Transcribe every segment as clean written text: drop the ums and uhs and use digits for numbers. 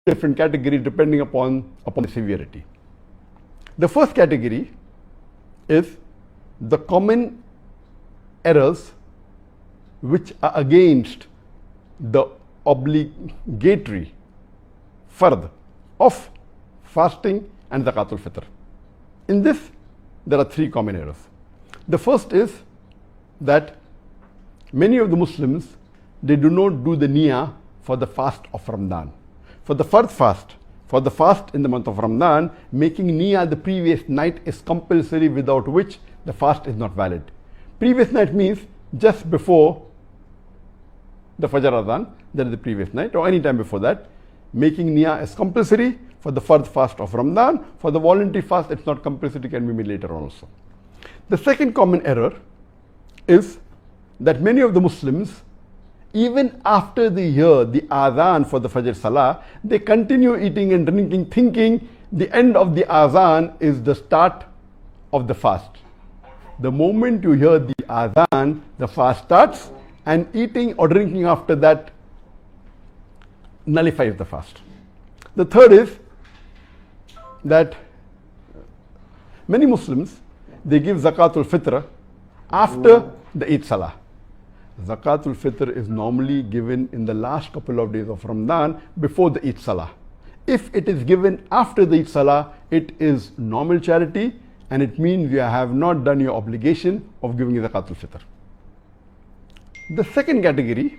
different categories depending upon the severity. The first category is the common errors which are against the obligatory fard of fasting and zakatul fitr. In this, there are three common errors. The first is that many of the Muslims, they do not do the niyyah for the fast of Ramadan. For the first fast, for the fast in the month of Ramadan, making niyyah the previous night is compulsory, without which the fast is not valid. Previous night means just before the Fajr Adhan, that is the previous night, or any time before that. Making niyyah is compulsory for the first fast of Ramadan. For the voluntary fast, it's not compulsory, it can be made later on also. The second common error is that many of the Muslims, even after they hear the adhan for the Fajr Salah, they continue eating and drinking, thinking the end of the adhan is the start of the fast. The moment you hear the adhan, the fast starts, and eating or drinking after that nullifies the fast. The third is that many Muslims, they give zakatul fitr after the Eid Salah. Zakatul fitr is normally given in the last couple of days of Ramadan before the Eid Salah. If it is given after the Eid Salah, it is normal charity, and it means you have not done your obligation of giving zakatul fitr. The second category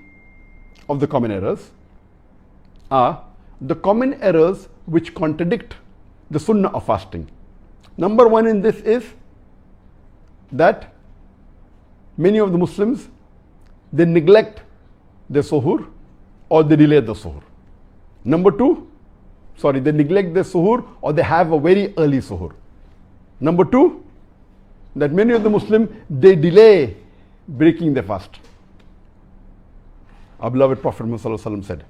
of the common errors are the common errors which contradict the sunnah of fasting. Number one in this is that many of the Muslims, they neglect their suhoor or they delay the suhoor. Number two, they neglect their suhoor or they have a very early suhoor. Number two, that many of the Muslims, they delay breaking their fast. Our beloved Prophet Muhammad said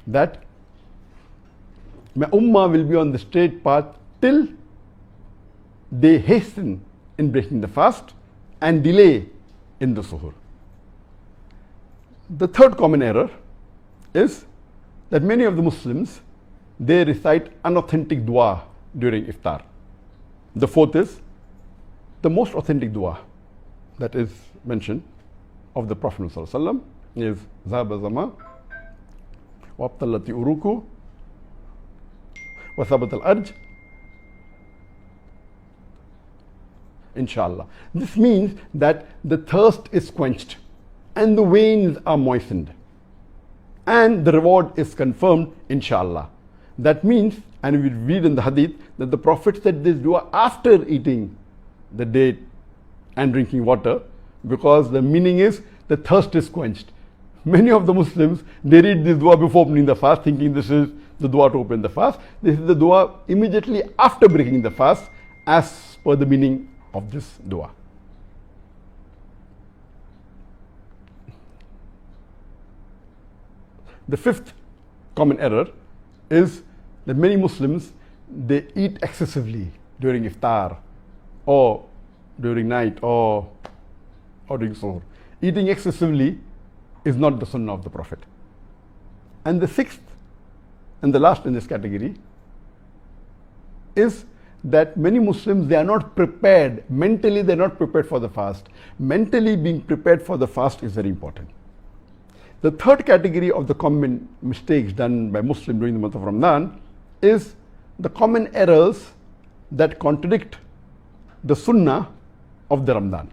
that my ummah will be on the straight path till they hasten in breaking the fast and delay in the suhoor. The third common error is that many of the Muslims, they recite unauthentic dua during iftar. The fourth is the most authentic dua that is mentioned of the Prophet ﷺ is Zaba Zama Wabtalati Uruku Wasabat al-Arj Inshallah. This means that the thirst is quenched and the veins are moistened and the reward is confirmed, inshallah. That means, and we read in the hadith, that the Prophet said this dua after eating the date and drinking water, because the meaning is the thirst is quenched. Many of the Muslims, they read this dua before opening the fast, thinking this is the dua to open the fast. This is the dua immediately after breaking the fast, as per the meaning of this dua. The fifth common error is that many Muslims, they eat excessively during iftar or during night or during suhoor. Eating excessively is not the sunnah of the Prophet. And the sixth and the last in this category is that many Muslims, they are not prepared. Mentally, they are not prepared for the fast. Mentally being prepared for the fast is very important. The third category of the common mistakes done by Muslims during the month of Ramadan is the common errors that contradict the sunnah of the Ramadan.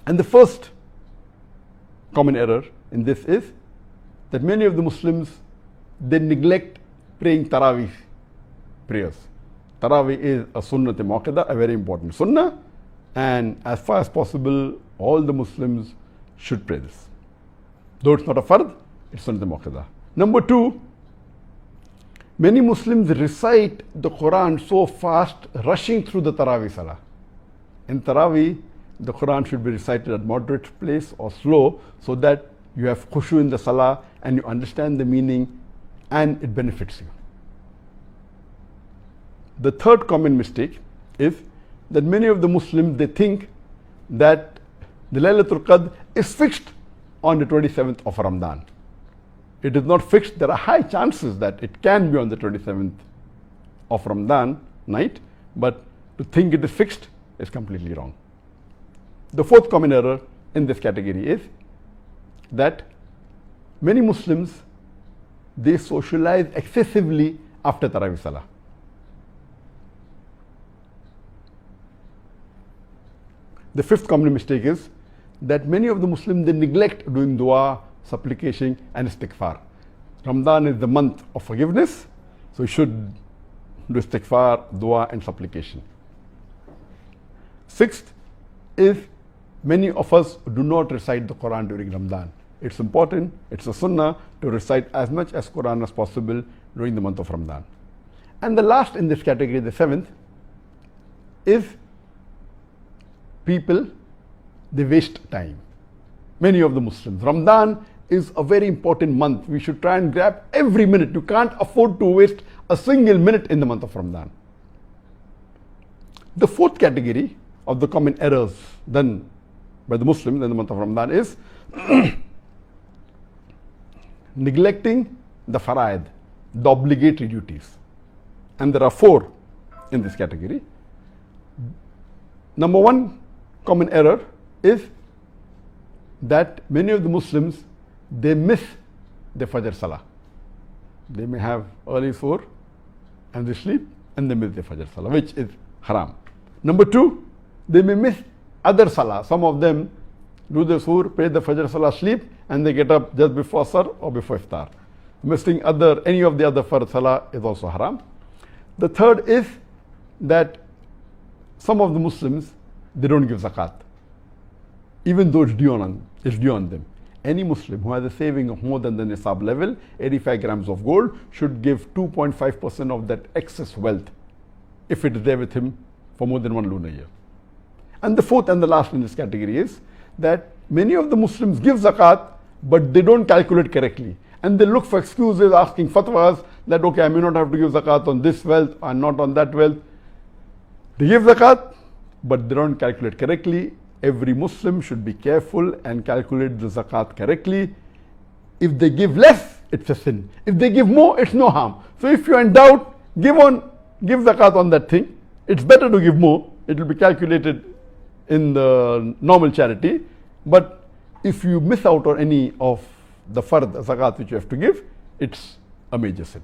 And the first common error in this is that many of the Muslims, they neglect praying Taraweeh prayers. Taraweeh is a sunnah-e muakkada, a very important sunnah, and as far as possible, all the Muslims should pray this. Though it's not a fard, it's sunnah-e muakkada. Number two, many Muslims recite the Quran so fast, rushing through the Taraweeh Salah. In Taraweeh, the Quran should be recited at moderate pace or slow, so that you have khushu in the Salah and you understand the meaning and it benefits you. The third common mistake is that many of the Muslims, they think that the Laylatul Qadr is fixed on the 27th of Ramadan. it is not fixed, there are high chances that it can be on the 27th of Ramadan night, but to think it is fixed is completely wrong. The fourth common error in this category is that many Muslims, they socialize excessively after Tarawih Salah. The fifth common mistake is that many of the Muslims, they neglect doing dua, supplication and istighfar. Ramadan is the month of forgiveness, so you should do istighfar, dua and supplication. Sixth is many of us do not recite the Quran during Ramadan. It's important, it's a sunnah to recite as much as Quran as possible during the month of Ramadan. And the last in this category, the seventh, is people, they waste time. Many of the Muslims. Ramadan is a very important month. We should try and grab every minute. You can't afford to waste a single minute in the month of Ramadan. The fourth category of the common errors done by the Muslims in the month of Ramadan is neglecting the faraid, the obligatory duties. And there are four in this category. Number one common error is that many of the Muslims, they miss the Fajr Salah. They may have early suhoor and they sleep and they miss the Fajr Salah, which is haram. Number two, they may miss other Salah. Some of them do the suhoor, pray the Fajr Salah, sleep, and they get up just before Asr or before Iftar. Missing any of the other Fard Salah is also haram. The third is that some of the Muslims, they don't give zakat, even though it's due on them. Any Muslim who has a saving of more than the nisab level, 85 grams of gold, should give 2.5% of that excess wealth if it is there with him for more than one lunar year. And the fourth and the last in this category is that many of the Muslims give zakat, but they don't calculate correctly. And they look for excuses, asking fatwas that, okay, I may not have to give zakat on this wealth and not on that wealth. They give zakat, but they don't calculate correctly. Every Muslim should be careful and calculate the zakat correctly. If they give less, it's a sin. If they give more, it's no harm. So if you're in doubt, give zakat on that thing. It's better to give more. It will be calculated in the normal charity. But if you miss out on any of the fard zakat which you have to give, it's a major sin.